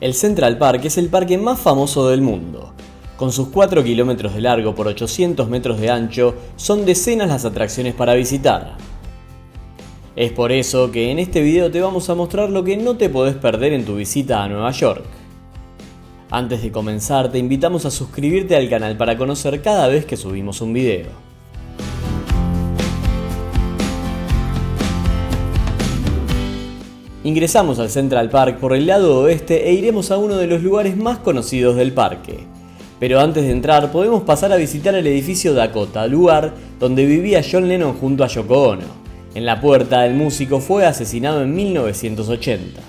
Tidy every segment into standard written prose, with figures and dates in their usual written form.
El Central Park es el parque más famoso del mundo. Con sus 4 kilómetros de largo por 800 metros de ancho, son decenas las atracciones para visitar. Es por eso que en este video te vamos a mostrar lo que no te podés perder en tu visita a Nueva York. Antes de comenzar, te invitamos a suscribirte al canal para conocer cada vez que subimos un video. Ingresamos al Central Park por el lado oeste e iremos a uno de los lugares más conocidos del parque. Pero antes de entrar podemos pasar a visitar el edificio Dakota, lugar donde vivía John Lennon junto a Yoko Ono. En la puerta, el músico fue asesinado en 1980.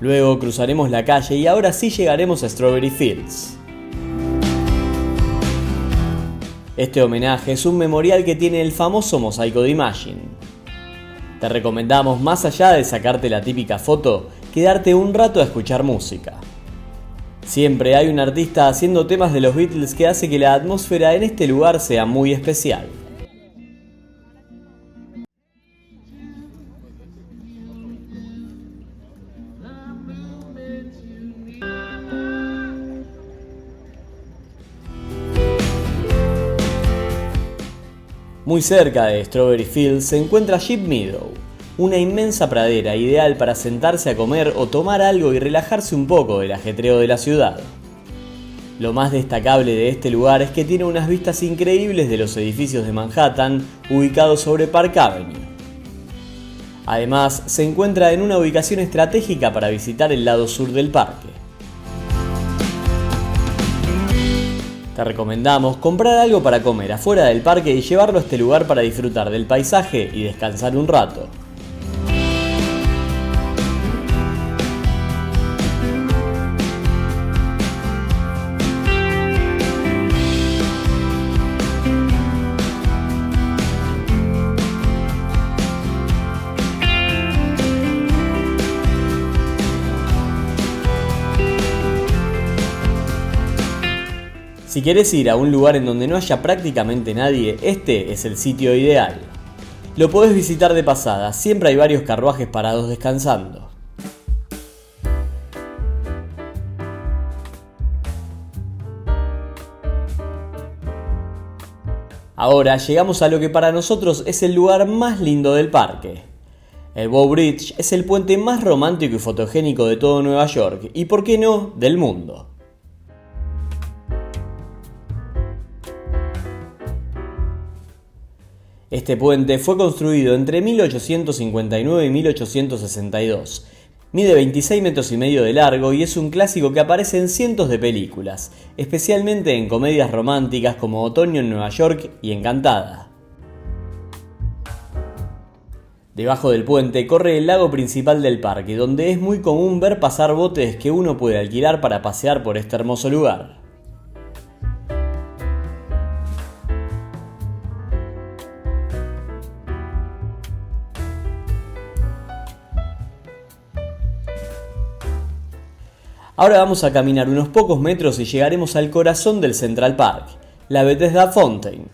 Luego cruzaremos la calle y ahora sí llegaremos a Strawberry Fields. Este homenaje es un memorial que tiene el famoso mosaico de Imagine. Te recomendamos, más allá de sacarte la típica foto, quedarte un rato a escuchar música. Siempre hay un artista haciendo temas de los Beatles que hace que la atmósfera en este lugar sea muy especial. Muy cerca de Strawberry Fields se encuentra Sheep Meadow, una inmensa pradera ideal para sentarse a comer o tomar algo y relajarse un poco del ajetreo de la ciudad. Lo más destacable de este lugar es que tiene unas vistas increíbles de los edificios de Manhattan ubicados sobre Park Avenue. Además, se encuentra en una ubicación estratégica para visitar el lado sur del parque. Te recomendamos comprar algo para comer afuera del parque y llevarlo a este lugar para disfrutar del paisaje y descansar un rato. Si querés ir a un lugar en donde no haya prácticamente nadie, este es el sitio ideal. Lo podés visitar de pasada, siempre hay varios carruajes parados descansando. Ahora llegamos a lo que para nosotros es el lugar más lindo del parque. El Bow Bridge es el puente más romántico y fotogénico de todo Nueva York, y por qué no, del mundo. Este puente fue construido entre 1859 y 1862. Mide 26 metros y medio de largo y es un clásico que aparece en cientos de películas, especialmente en comedias románticas como Otoño en Nueva York y Encantada. Debajo del puente corre el lago principal del parque, donde es muy común ver pasar botes que uno puede alquilar para pasear por este hermoso lugar. Ahora vamos a caminar unos pocos metros y llegaremos al corazón del Central Park, la Bethesda Fountain.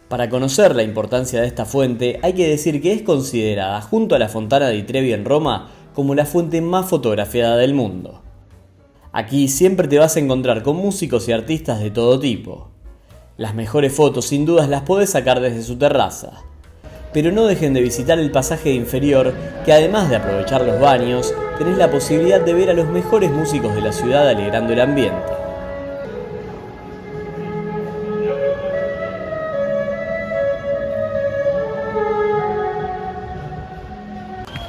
Para conocer la importancia de esta fuente, hay que decir que es considerada, junto a la Fontana di Trevi en Roma, como la fuente más fotografiada del mundo. Aquí siempre te vas a encontrar con músicos y artistas de todo tipo. Las mejores fotos sin dudas las podés sacar desde su terraza. Pero no dejen de visitar el pasaje inferior, que además de aprovechar los baños, tenés la posibilidad de ver a los mejores músicos de la ciudad alegrando el ambiente.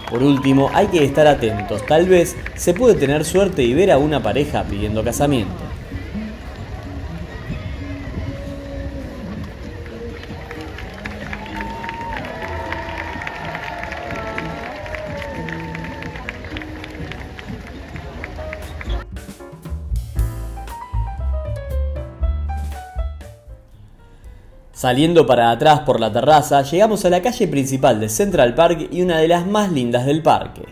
Por último, hay que estar atentos, tal vez se puede tener suerte y ver a una pareja pidiendo casamiento. Saliendo para atrás por la terraza, llegamos a la calle principal de Central Park y una de las más lindas del parque.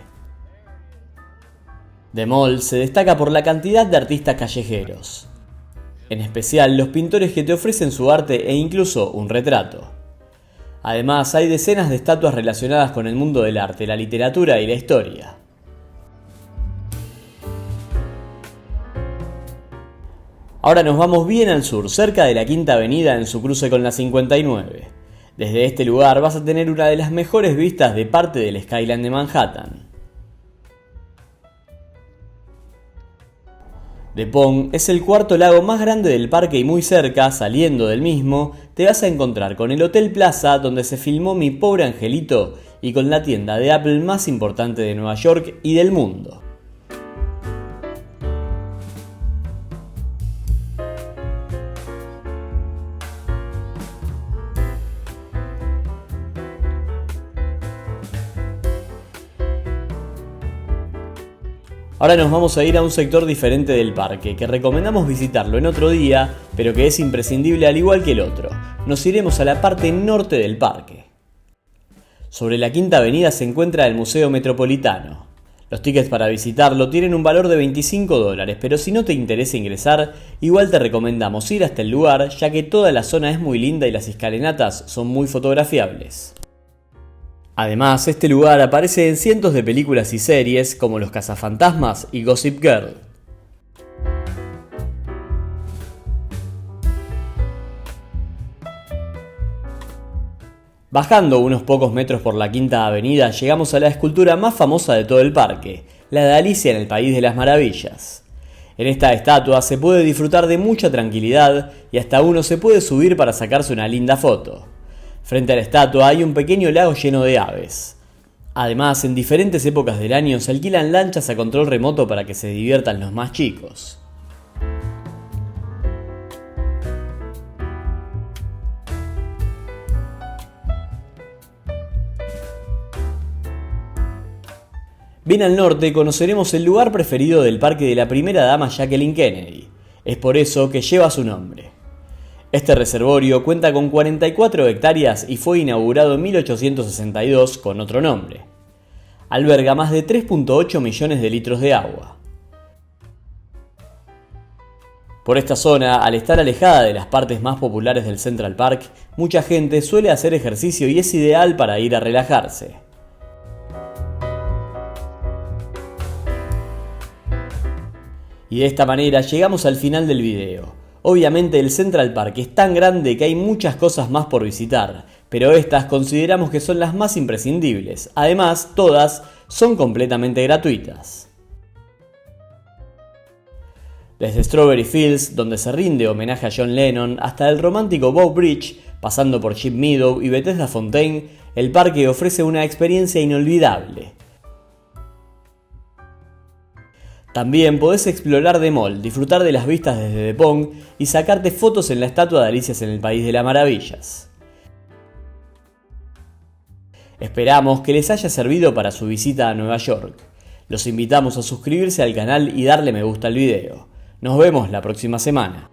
The Mall se destaca por la cantidad de artistas callejeros, en especial los pintores que te ofrecen su arte e incluso un retrato. Además, hay decenas de estatuas relacionadas con el mundo del arte, la literatura y la historia. Ahora nos vamos bien al sur, cerca de la Quinta Avenida en su cruce con la 59. Desde este lugar vas a tener una de las mejores vistas de parte del skyline de Manhattan. De Pong es el cuarto lago más grande del parque y muy cerca, saliendo del mismo, te vas a encontrar con el Hotel Plaza donde se filmó Mi Pobre Angelito y con la tienda de Apple más importante de Nueva York y del mundo. Ahora nos vamos a ir a un sector diferente del parque, que recomendamos visitarlo en otro día, pero que es imprescindible al igual que el otro. Nos iremos a la parte norte del parque. Sobre la Quinta Avenida se encuentra el Museo Metropolitano. Los tickets para visitarlo tienen un valor de $25, pero si no te interesa ingresar, igual te recomendamos ir hasta el lugar, ya que toda la zona es muy linda y las escalinatas son muy fotografiables. Además, este lugar aparece en cientos de películas y series como Los Cazafantasmas y Gossip Girl. Bajando unos pocos metros por la Quinta Avenida llegamos a la escultura más famosa de todo el parque, la de Alicia en el País de las Maravillas. En esta estatua se puede disfrutar de mucha tranquilidad y hasta uno se puede subir para sacarse una linda foto. Frente a la estatua hay un pequeño lago lleno de aves. Además, en diferentes épocas del año se alquilan lanchas a control remoto para que se diviertan los más chicos. Bien al norte conoceremos el lugar preferido del parque de la primera dama Jacqueline Kennedy. Es por eso que lleva su nombre. Este reservorio cuenta con 44 hectáreas y fue inaugurado en 1862 con otro nombre. Alberga más de 3.8 millones de litros de agua. Por esta zona, al estar alejada de las partes más populares del Central Park, mucha gente suele hacer ejercicio y es ideal para ir a relajarse. Y de esta manera llegamos al final del video. Obviamente el Central Park es tan grande que hay muchas cosas más por visitar, pero estas consideramos que son las más imprescindibles. Además, todas son completamente gratuitas. Desde Strawberry Fields, donde se rinde homenaje a John Lennon, hasta el romántico Bow Bridge, pasando por Ship Meadow y Bethesda Fontaine, el parque ofrece una experiencia inolvidable. También podés explorar The Mall, disfrutar de las vistas desde The Pong y sacarte fotos en la estatua de Alicia en el País de las Maravillas. Esperamos que les haya servido para su visita a Nueva York. Los invitamos a suscribirse al canal y darle me gusta al video. Nos vemos la próxima semana.